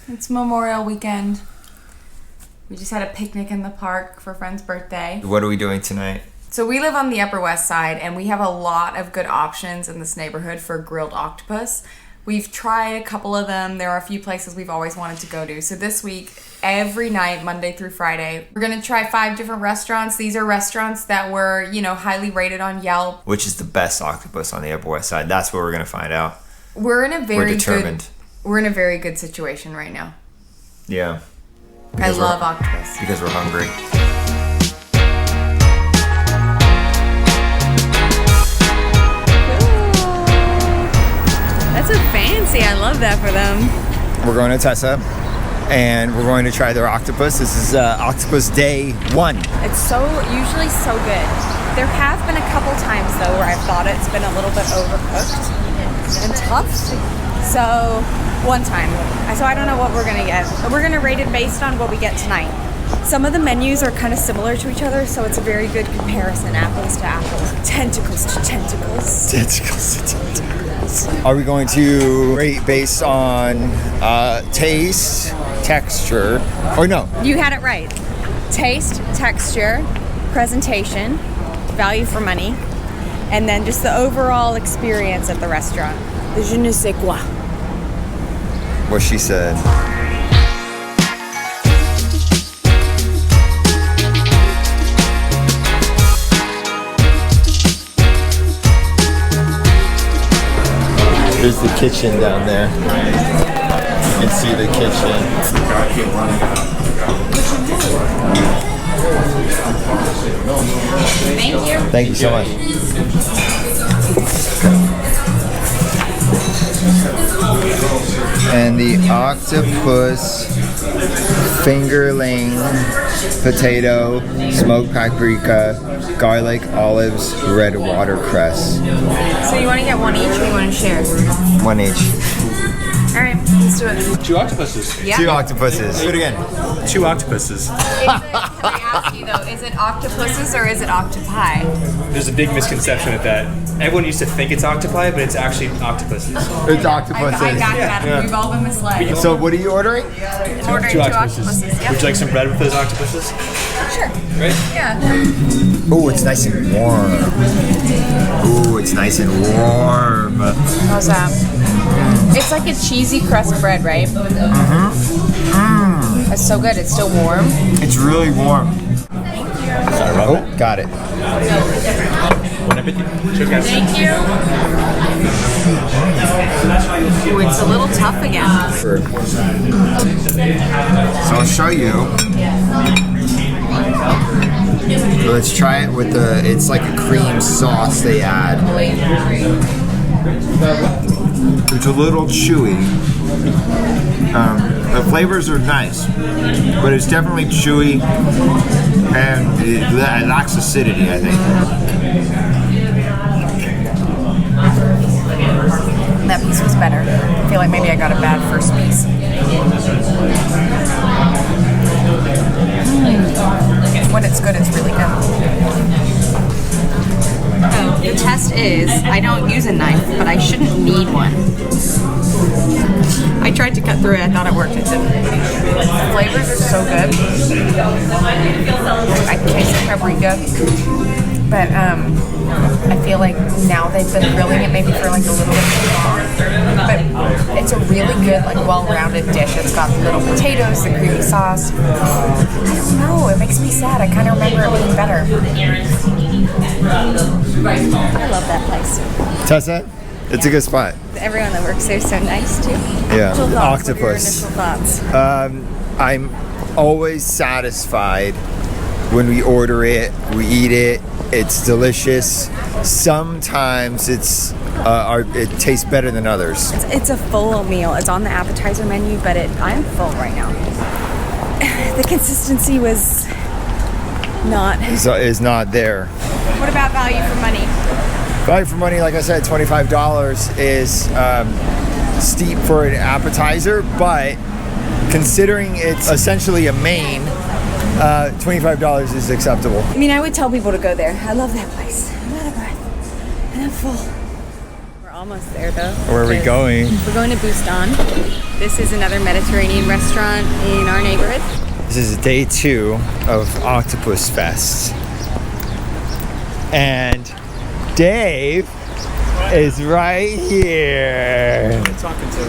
It's Memorial Weekend. We just had a picnic in the park for a friend's birthday. What are we doing tonight? So we live on the Upper West Side, and we have a lot of good options in this neighborhood for grilled octopus. We've tried a couple of them. There are a few places we've always wanted to go to. So this week, every night, Monday through Friday, we're going to try 5 different restaurants. These are restaurants that were, highly rated on Yelp. Which is the best octopus on the Upper West Side? That's what we're going to find out. We're determined. We're in a very good situation right now. Yeah. I love octopus. Because we're hungry. That's so fancy. I love that for them. We're going to Tessa, and we're going to try their octopus. This is Octopus Day 1. It's usually so good. There have been a couple times, though, where I've thought it's been a little bit overcooked and tough. So, one time. So I don't know what we're going to get. We're going to rate it based on what we get tonight. Some of the menus are kind of similar to each other, so it's a very good comparison, apples to apples. Tentacles to tentacles. Tentacles to tentacles. Are we going to rate based on taste, texture, or no? You had it right. Taste, texture, presentation, value for money, and then just the overall experience at the restaurant. The je ne sais quoi. What she said. There's the kitchen down there. You can see the kitchen. Thank you. Thank you so much. And the octopus fingerling, potato, smoked paprika, garlic, olives, red watercress. So you want to get one each, or you want to share? One each. All right, let's do it. 2 octopuses. Yeah. 2 octopuses. Do it again. 2 octopuses. Can I ask you though, is it octopuses or is it octopi? There's a big misconception with that. Everyone used to think it's octopi, but it's actually octopuses. It's octopuses. I got that. Yeah. We've all been misled. So what are you ordering? I'm ordering 2 2 octopuses. octopuses. Yep. Would you like some bread with those octopuses? Sure. Right? Yeah. Oh, it's nice and warm. Ooh, it's nice and warm. How's that? It's like a cheesy crust bread, right? It's so good. It's still warm. It's really warm. Sorry, Robert. Oh, got it. Bon appetit. Cheers, guys. Thank you. Ooh, it's a little tough again. So I'll show you. So let's try it with it's like a cream sauce they add. It's a little chewy. The flavors are nice, but it's definitely chewy and it lacks acidity, I think. That piece was better. I feel like maybe I got a bad first piece. When it's good, it's really good. Oh, the test is, I don't use a knife, but I shouldn't need one. I tried to cut through it, I thought it worked, it didn't. The flavors are so good. I can taste the paprika, but I feel like now they've been grilling it maybe for like a little bit too long. But it's a really good, like well-rounded dish. It's got the little potatoes, the creamy sauce. I don't know, it makes me sad. I kind of remember it being better. I love that place. Tessa, it's a good spot. Everyone that works there is so nice too. Yeah, Initial thoughts, octopus. What are your initial thoughts? I'm always satisfied when we order it, we eat it, it's delicious. Sometimes it tastes better than others. It's a full meal. It's on the appetizer menu, but I'm full right now. The consistency was not. Is not there. What about value for money? Value for money, like I said, $25 is steep for an appetizer, but considering it's essentially a main, $25 is acceptable. I mean, I would tell people to go there. I love that place. I'm out of breath and I'm full. We're almost there though. Where are we going? We're going to Bustan. This is another Mediterranean restaurant in our neighborhood. This is day 2 of Octopus Fest. And Dave is right here. Talking to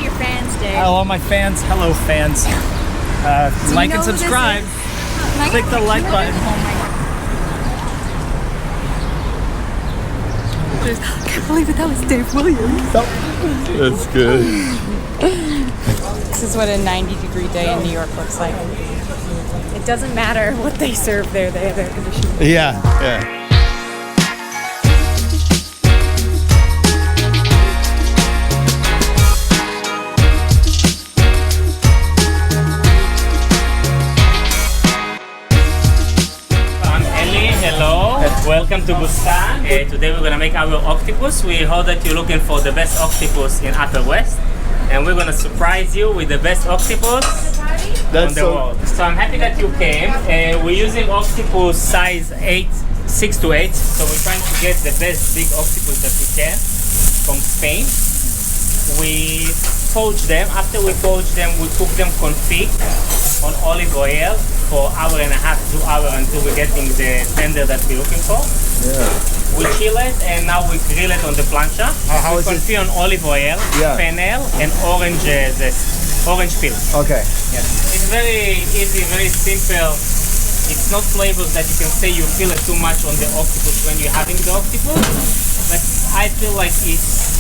your fans, Dave. hello, my fans. Hello, fans. Like and subscribe. Click the like button. I can't believe that was Dave Williams. That's good. This is what a 90-degree day in New York looks like. It doesn't matter what they serve there, they have air conditioning. Yeah, yeah. Hello, welcome to Bustan. Today we're gonna make our octopus. We heard that you're looking for the best octopus in Upper West, and we're gonna surprise you with the best octopus on the world. So I'm happy that you came. We're using octopus size 6 to 8. So we're trying to get the best big octopus that we can from Spain. We poach them. After we poach them, we cook them confit on olive oil for 1.5 to 2 hours until we're getting the tender that we're looking for. Yeah. We chill it and now we grill it on the plancha. How we is it? confit on olive oil, Yeah. fennel, and orange zest, orange peel. Okay. Yes. It's very easy, very simple. It's not flavors that you can say you feel it too much on the octopus when you're having the octopus, but I feel like it's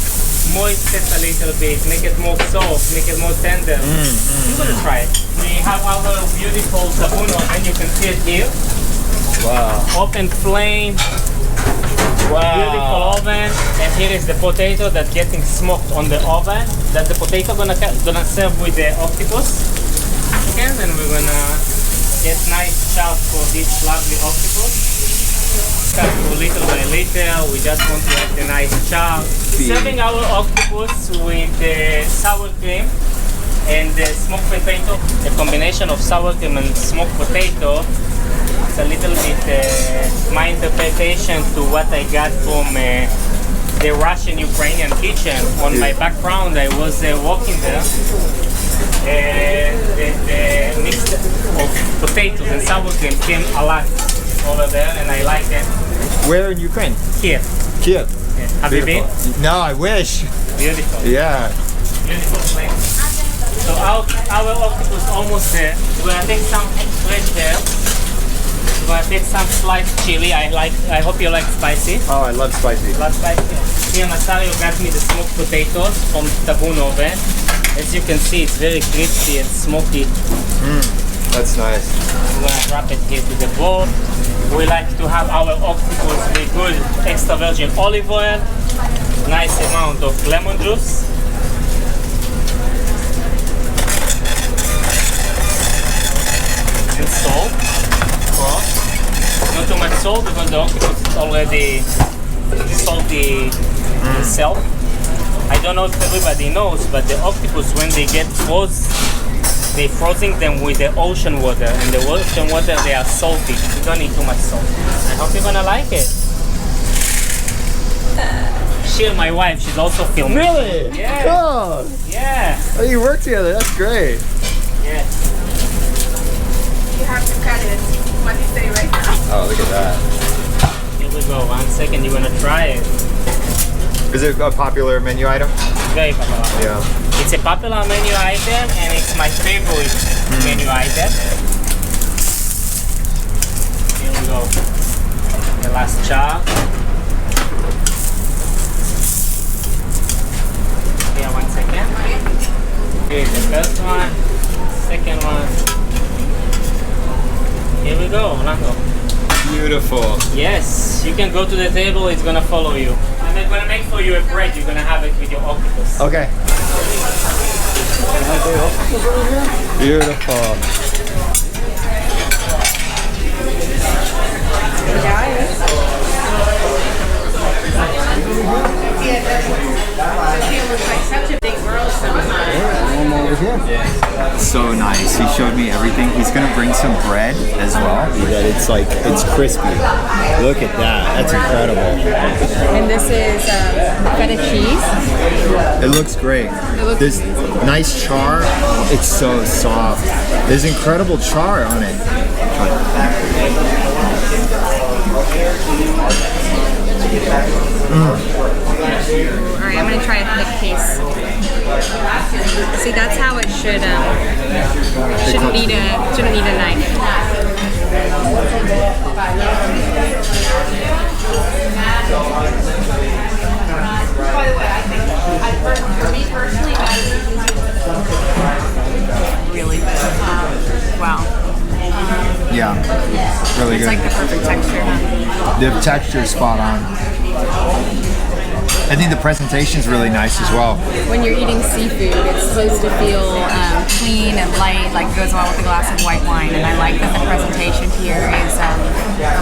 moist it a little bit, make it more soft, make it more tender. You're gonna try it. We have our beautiful tabuno and you can see it here. Wow. Open flame, beautiful oven, and here is the potato that's getting smoked on the oven. That the potato gonna serve with the octopus. Okay, then we're gonna get nice chop for this lovely octopus. Cut little by little. We just want to have the nice chop. Serving our octopus with the sour cream and the smoked potato. The combination of sour cream and smoked potato. It's a little bit my interpretation to what I got from the Russian-Ukrainian kitchen. On my background, I was working there. The mix of potatoes and sour cream came a lot over there, and I like it. Where in Ukraine? Here. Kiev. Yeah. Have you been? No, I wish. Beautiful. Yeah. Beautiful place. So our octopus almost there. We're gonna take some fresh herbs. We're gonna take some sliced chili. I hope you like spicy. Oh, I love spicy. Love spicy. Here Nasario got me the smoked potatoes from Tabun oven. As you can see, it's very crispy and smoky. That's nice. We're gonna wrap it here to the bowl. We like to have our octopus with good extra virgin olive oil, nice amount of lemon juice, and salt, of course. Not too much salt because the octopus is already salty itself. I don't know if everybody knows, but the octopus, when they get frozen, they're freezing them with the ocean water, and the ocean water, they are salty. You don't need too much salt. I hope you're gonna like it. Sheila, my wife, she's also filming. Really? Yeah. Oh, Yeah. oh, you work together. That's great. Yeah. You have to cut it. What do you say right now? Oh, look at that. Here we go. 1 second, you're gonna try it. Is it a popular menu item? Very popular. Yeah. It's a popular menu item, and it's my favorite menu item. Here we go. The last chop. Yeah, 1 second. Here's the first one, second one. Here we go, Orlando. Beautiful. Yes, you can go to the table, it's gonna follow you. I'm gonna make for you a bread, you're gonna have it with your octopus. Okay. Beautiful. Sophia looks like such a big girl sometimes. right here. So nice. He showed me everything. He's gonna bring some bread as well. It's crispy. Look at that. That's incredible. And this is feta cheese. It looks great. There's nice char. It's so soft. There's incredible char on it. Alright, I'm gonna try a thick piece. See, that's how it should. Shouldn't need a knife. By the way, I think for me personally, really good. Wow. Yeah, really It's good. like the perfect texture. Huh? The texture's spot on. I think the presentation's really nice as well. When you're eating seafood, it's supposed to feel clean and light, like it goes well with a glass of white wine. And I like that the presentation here is a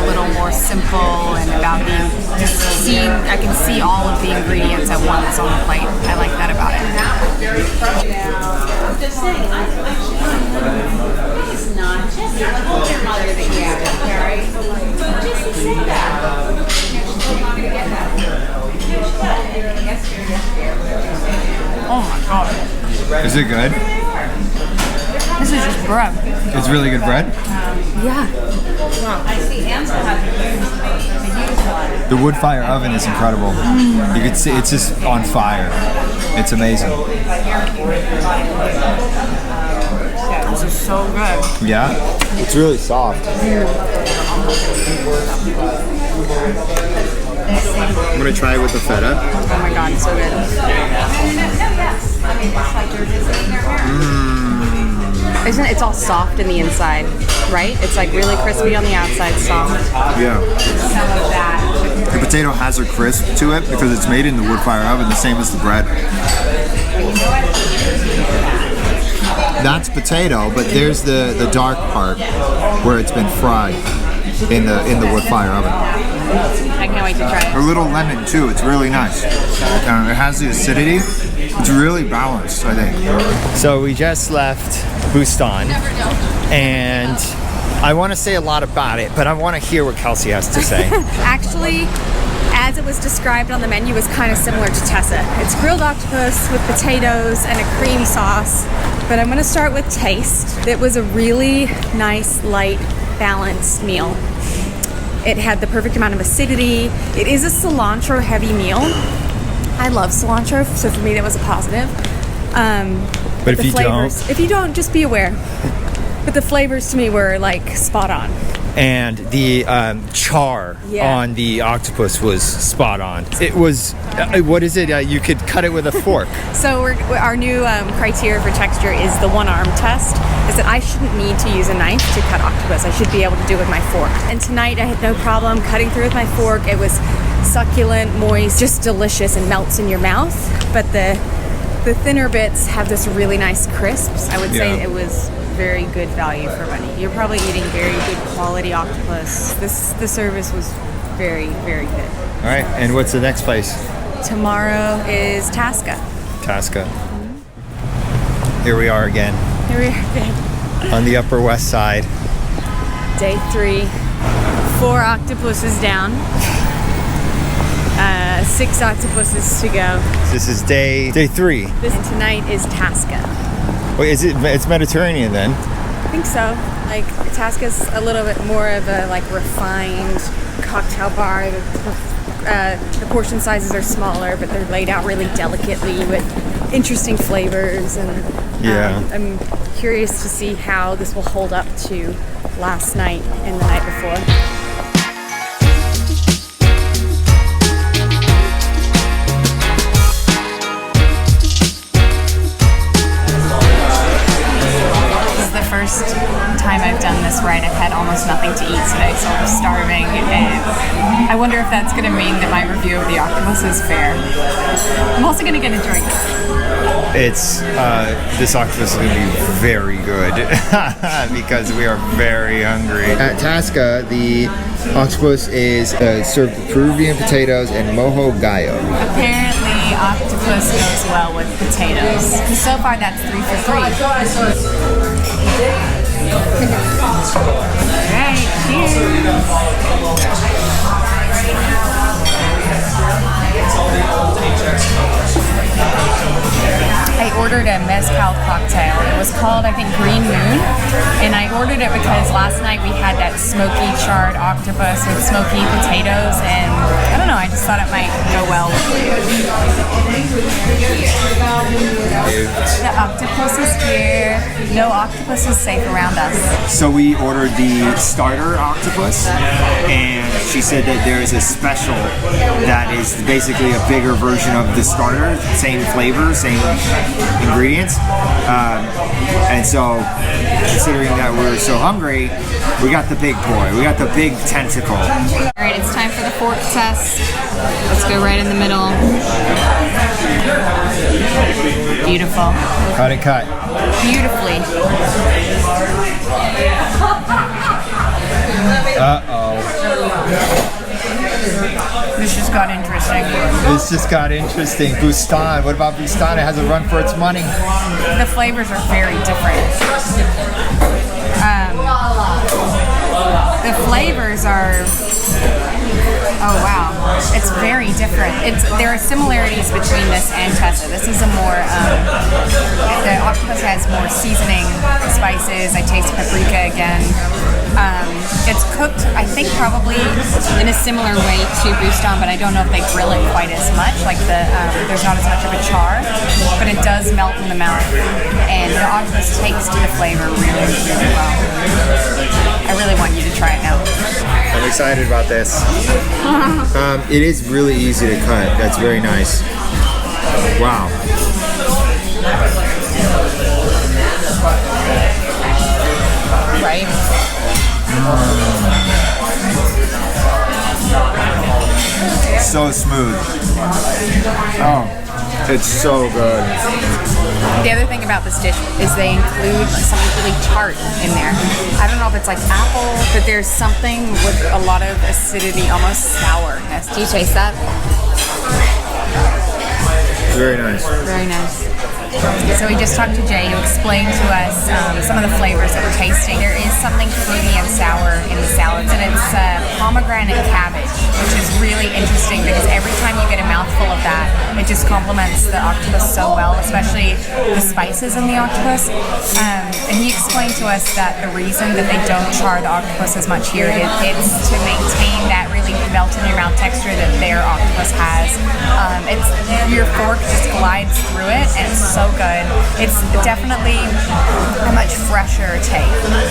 little more simple and about being just seeing. I can see all of the ingredients at once on the plate. I like that about it. I'm just saying, it's not just your mother that you have, right? Just to say that. Oh my god. Is it good? This is just bread. It's really good bread? Yeah. Wow. I see The wood fire oven is incredible. You can see it's just on fire. It's amazing. This is so good. Yeah? It's really soft. I'm gonna try it with the feta. Oh my god, it's so good. Isn't it? It's all soft in the inside, right? It's like really crispy on the outside, soft. Yeah. Some of that. The potato has a crisp to it because it's made in the wood fire oven, the same as the bread. That's potato, but there's the dark part where it's been fried in the wood fire oven. I can't wait to try it. A little lemon too. It's really nice. It has the acidity. It's really balanced, I think. So we just left Bustan, and I want to say a lot about it, but I want to hear what Kelsey has to say. Actually, as it was described on the menu, was kind of similar to Tessa. It's grilled octopus with potatoes and a cream sauce. But I'm going to start with taste. It was a really nice, light, balanced meal. It had the perfect amount of acidity. It is a cilantro-heavy meal. I love cilantro, so for me that was a positive. But if you don't, just be aware. But the flavors to me were like spot on. And the char on the octopus was spot on. It was, what is it? You could cut it with a fork. So our new criteria for texture is the one-arm test. Is that I shouldn't need to use a knife to cut octopus. I should be able to do it with my fork. And tonight I had no problem cutting through with my fork. It was succulent, moist, just delicious and melts in your mouth. But the thinner bits have this really nice crisps. I would say it was very good value for money. You're probably eating very good quality octopus. The service was very, very good. All right, and what's the next place? Tomorrow is Tasca. Tasca. Here we are again. Here we are again. On the Upper West Side. Day 3. 4 octopuses down. 6 octopuses to go. This is day 3. And tonight is Tasca. Wait, it's Mediterranean then? I think so. Like Tasca's a little bit more of a like refined cocktail bar. The portion sizes are smaller, but they're laid out really delicately with interesting flavors. And I'm curious to see how this will hold up to last night and the night before. First time I've done this right, I've had almost nothing to eat today, so I'm starving, and I wonder if that's going to mean that my review of the octopus is fair. I'm also going to get a drink. This octopus is going to be very good because we are very hungry. At Tasca, the octopus is served with Peruvian potatoes and mojo gallo. Apparently, the octopus goes well with potatoes. So far, that's 3 for 3. Alright, cheers. I ordered a mezcal cocktail. It was called, I think, Green Moon. And I ordered it because last night we had that smoky charred octopus with smoky potatoes. And I don't know, I just thought it might go well with food. The octopus is here. No octopus is safe around us. So we ordered the starter octopus, and she said that there is a special that is basically a bigger version of the starter, same flavor, same ingredients. And so, considering that we're so hungry, we got the big boy. We got the big tentacle. All right, it's time for the fork test. Let's go right in the middle. Beautiful. How'd it cut? Beautifully. Uh-oh. This just got interesting. This just got interesting. Bustan. What about Bustan? It has a run for its money. The flavors are very different. The flavors are... Oh wow, it's very different. There are similarities between this and Tessa. This is a more, the octopus has more seasoning, spices. I taste paprika again. It's cooked, I think, probably in a similar way to Bustan, but I don't know if they grill it quite as much. Like there's not as much of a char, but it does melt in the mouth, and the octopus takes to the flavor really, really well. I really want you to try it now. I'm excited about this. It is really easy to cut. That's very nice. Wow. Right? So smooth. Oh, it's so good. The other thing about this dish is they include something really tart in there. I don't know if it's like apple, but there's something with a lot of acidity, almost sourness. Do you taste that? Very nice. Very nice. So we just talked to Jay, who explained to us some of the flavors that we're tasting. There is something fruity and sour in the salads, and it's pomegranate cabbage, which is really interesting because every time you get a mouthful of that, it just complements the octopus so well, especially the spices in the octopus. And he explained to us that the reason that they don't char the octopus as much here is it's to maintain that really melt in your mouth texture that their octopus has. Your fork just glides through it, and it's so good. It's definitely a much fresher take.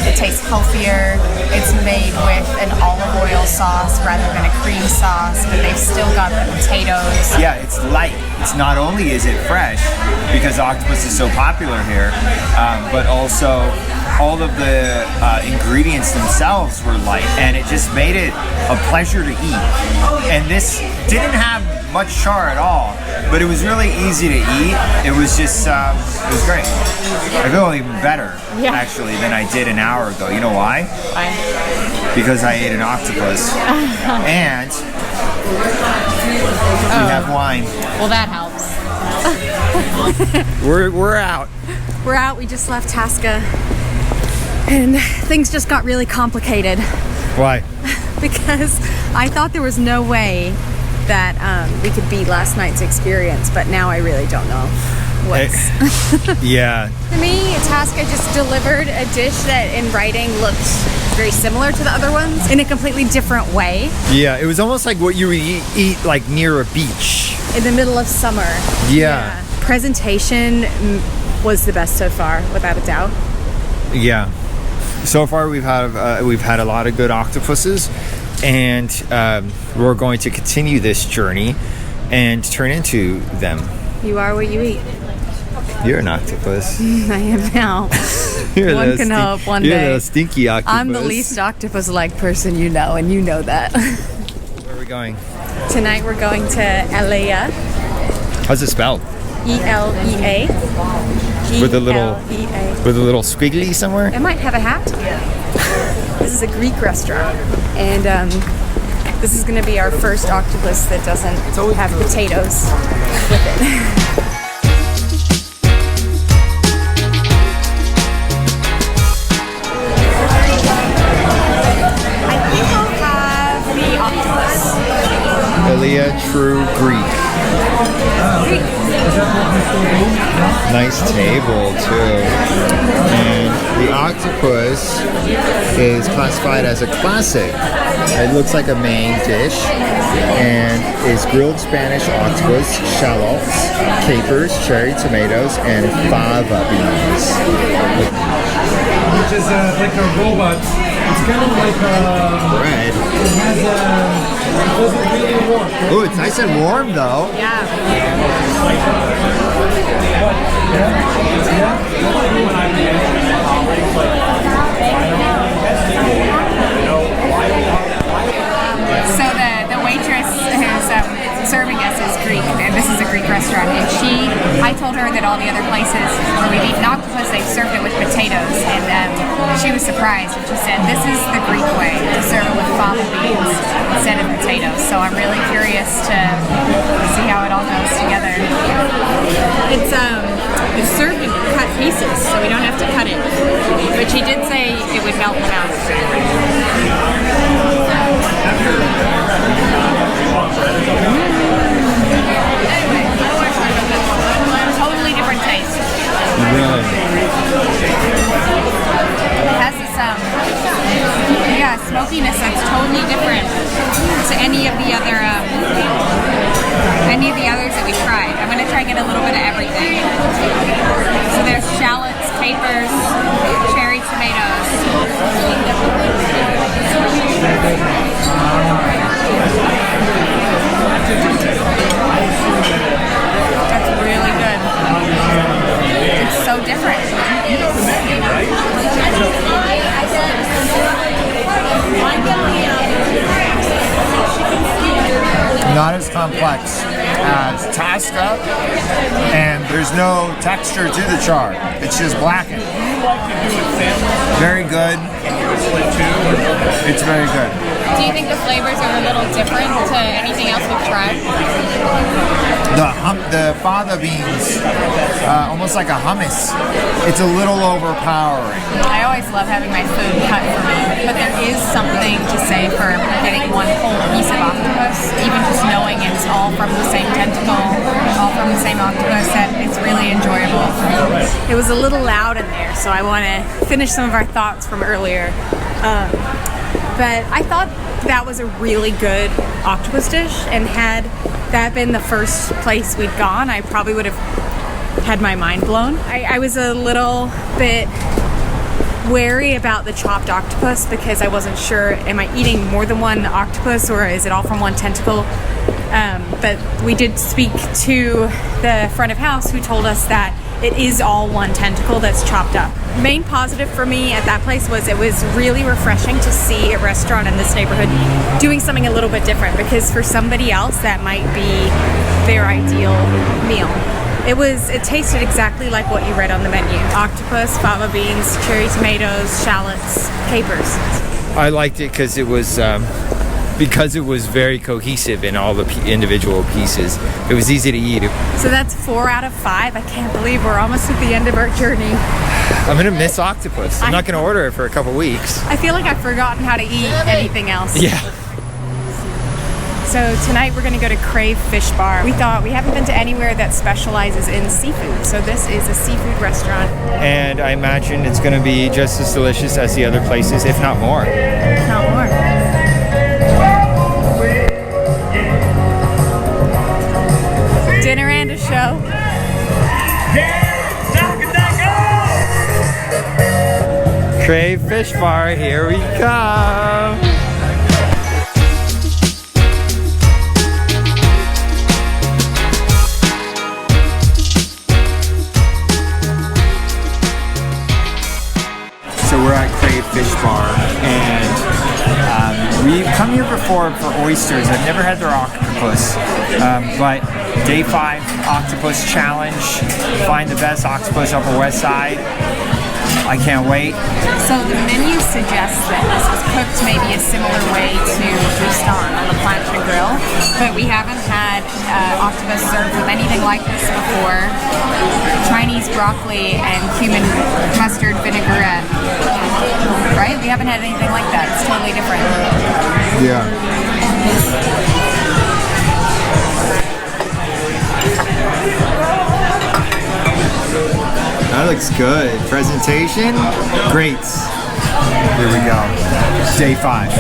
It tastes healthier. It's made with an olive oil sauce rather than a cream sauce, but they've still got the potatoes. Yeah, it's light. It's not only is it fresh, because octopus is so popular here, but also all of the ingredients themselves were light, and it just made it a pleasure to eat. And this didn't have much char at all, but it was really easy to eat. It was just, it was great. I feel even better, actually, than I did an hour ago. You know why? Why? Because I ate an octopus. And we have wine. Well, that helps. We're out. We're out. We just left Tasca, and things just got really complicated. Why? Because I thought there was no way that we could beat last night's experience, but now I really don't know what's... Yeah. For me, Tasca just delivered a dish that in writing looked very similar to the other ones in a completely different way. Yeah, it was almost like what you would eat like near a beach. In the middle of summer. Yeah. Presentation was the best so far, without a doubt. Yeah. So far we've had a lot of good octopuses, and we're going to continue this journey and turn into them. You are what you eat. You're an octopus. I am now. One can hope one you're day. You're the stinky octopus. I'm the least octopus-like person you know, and you know that. Where are we going? Tonight we're going to Elea. How's it spelled? E-L-E-A. With a little E-L-E-A. with a little squiggly somewhere? It might have a hat. This is a Greek restaurant, and This is gonna be our first octopus that doesn't have potatoes with it. I think I'll have the octopus. Elea True Greek. Nice table too. And the octopus is classified as a classic. It looks like a main dish and is grilled Spanish octopus, shallots, capers, cherry tomatoes, and fava beans. Which is like a robot. It's kind of like Bread. it has it doesn't really work. Right? Oh, it's nice and warm though. Yeah. So the waitress who's serving us is Greek, and this is a Greek restaurant. And I told her that all the other places where we've eaten octopus, they've served it with potatoes, and she was surprised. And she said, "This is the Greek way to serve it with fava beans instead of potatoes." So I'm really curious to see how it all goes together. It's served in cut pieces, so we don't have to cut it. But she did say it would melt in the mouth. Totally different taste. Really? It has this smokiness that's totally different to any of the others that we tried. I'm gonna try and get a little bit of everything. So there's shallots, capers, cherry tomatoes. That's really good. It's so different. Not as complex as Tasca, and there's no texture to the char. It's just blackened. Very good. It's very good. Do you think the flavors are a little different to anything else we've tried? The fava beans, almost like a hummus. It's a little overpowering. I always love having my food cut for me, but there is something to say for getting one whole piece of octopus, even just knowing it's all from the same tentacle, all from the same octopus, that it's really enjoyable. It was a little loud in there, so I want to finish some of our thoughts from earlier. But I thought that was a really good octopus dish, and had that been the first place we'd gone, I probably would have had my mind blown. I was a little bit wary about the chopped octopus because I wasn't sure, am I eating more than one octopus or is it all from one tentacle? But we did speak to the front of house who told us that it is all one tentacle that's chopped up. Main positive for me at that place was it was really refreshing to see a restaurant in this neighborhood doing something a little bit different, because for somebody else that might be their ideal meal. It tasted exactly like what you read on the menu. Octopus, fava beans, cherry tomatoes, shallots, capers. I liked it because it was very cohesive in all the individual pieces. It was easy to eat. So that's 4 out of 5. I can't believe we're almost at the end of our journey. I'm gonna miss octopus. I'm not gonna order it for a couple weeks. I feel like I've forgotten how to eat anything else. Yeah. So tonight we're gonna go to Crave Fish Bar. We thought we haven't been to anywhere that specializes in seafood, so this is a seafood restaurant. And I imagine it's gonna be just as delicious as the other places, if not more. If not more. Dinner and a show. Crave Fish Bar, here we come. So we're at Crave Fish Bar, and we've come here before for oysters. I've never had their octopus, but Day 5 Octopus Challenge, find the best octopus Upper West Side. I can't wait. So the menu suggests that this is cooked maybe a similar way to Bustan on the plancha grill, but we haven't had octopus served with anything like this before. Chinese broccoli and cumin mustard vinaigrette. Right? We haven't had anything like that. It's totally different. Yeah. That looks good. Presentation, great. Here we go. Day 5.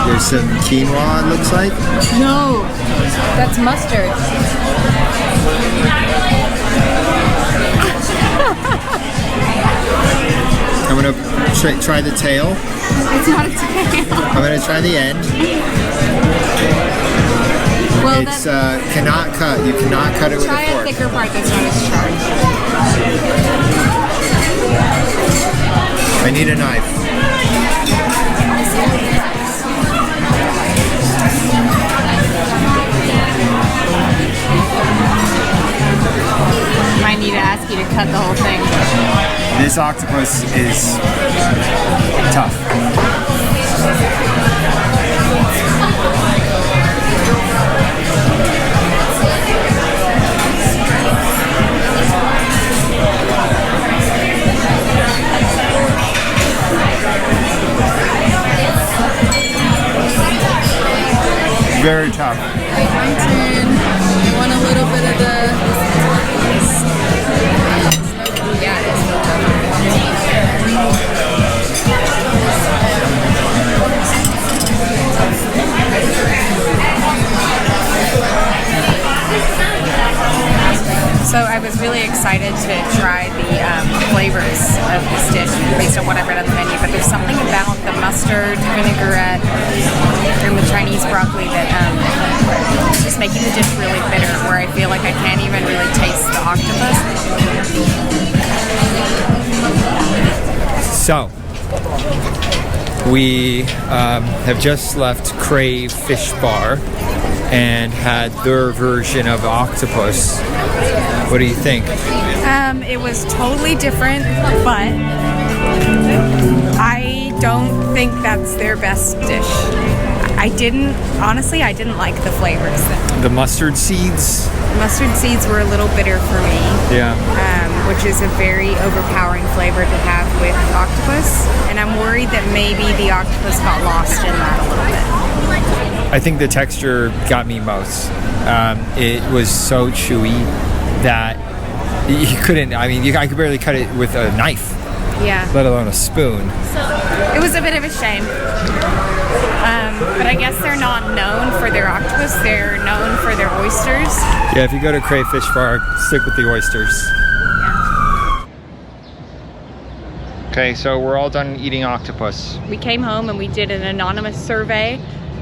There's some quinoa, it looks like. No, that's mustard. I'm gonna try the tail. It's not a tail. I'm gonna try the end. Well, It's cannot cut. You cannot cut it with a try a fork. thicker part that's not as sharp. I need a knife. Might need to ask you to cut the whole thing. This octopus is tough. Very tough. My turn. You want a little bit of the... Yeah, So I was really excited to try the flavors of this dish based on what I read on the menu, but there's something about the mustard, vinaigrette, and the Chinese broccoli that is just making the dish really bitter, where I feel like I can't even really taste the octopus. So, we have just left Crave Fish Bar and had their version of octopus. What do you think? It was totally different, but I don't think that's their best dish. I didn't like the flavors. The mustard seeds? Mustard seeds were a little bitter for me. Yeah. Which is a very overpowering flavor to have with octopus. And I'm worried that maybe the octopus got lost in that a little bit. I think the texture got me most. It was so chewy that you couldn't, I could barely cut it with a knife, Yeah. let alone a spoon. It was a bit of a shame. But I guess they're not known for their octopus, they're known for their oysters. Yeah, if you go to Crave Fish Bar, stick with the oysters. Okay, so we're all done eating octopus. We came home and we did an anonymous survey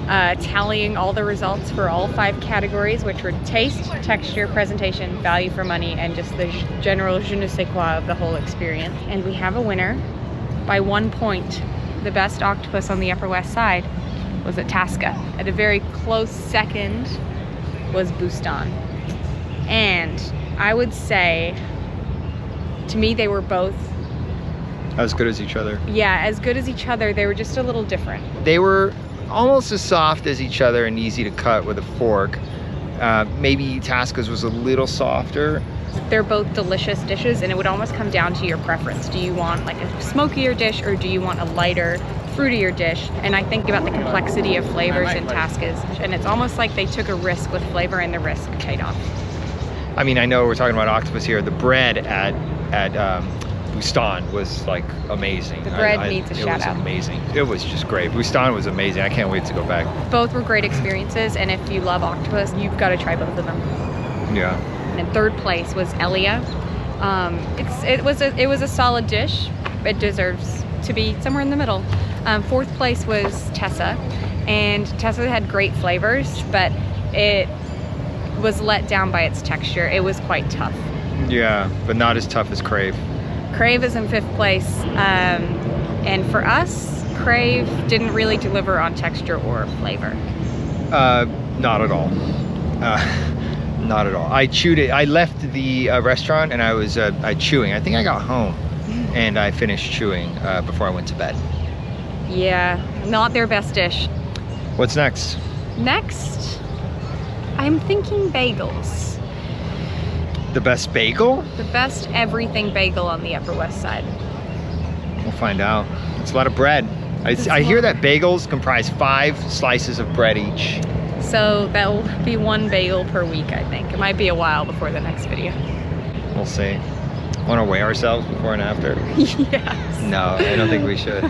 tallying all the results for all 5 categories, which were taste, texture, presentation, value for money, and just the general je ne sais quoi of the whole experience. And we have a winner by 1 point. The best octopus on the Upper West Side was at Tasca. At a very close second was Bustan. And I would say, to me, they were both As good as each other. as good as each other. They were just a little different. They were almost as soft as each other and easy to cut with a fork. Maybe Tasca's was a little softer. They're both delicious dishes, and it would almost come down to your preference. Do you want like a smokier dish, or do you want a lighter, fruitier dish? And I think about the complexity of flavors in Tasca's, and it's almost like they took a risk with flavor and the risk paid off. I mean, I know we're talking about octopus here. The bread at Bustan was like amazing. The bread needs a shout out. It was amazing. It was just great. Bustan was amazing. I can't wait to go back. Both were great experiences, and if you love octopus, you've got to try both of them. Yeah. And in 3rd place was Elea. It was a solid dish. It deserves to be somewhere in the middle. 4th place was Tessa, and Tessa had great flavors, but it was let down by its texture. It was quite tough. Yeah, but not as tough as Crave. Crave is in 5th place, and for us, Crave didn't really deliver on texture or flavor. Not at all. Not at all. I chewed it. I left the restaurant and I was chewing. I think I got home and I finished chewing before I went to bed. Yeah, not their best dish. What's next? Next, I'm thinking bagels. The best bagel? The best everything bagel on the Upper West Side. We'll find out. It's a lot of bread. I hear that bagels comprise 5 slices of bread each. So that will be 1 bagel per week, I think. It might be a while before the next video. We'll see. Want to weigh ourselves before and after? Yes. No, I don't think we should.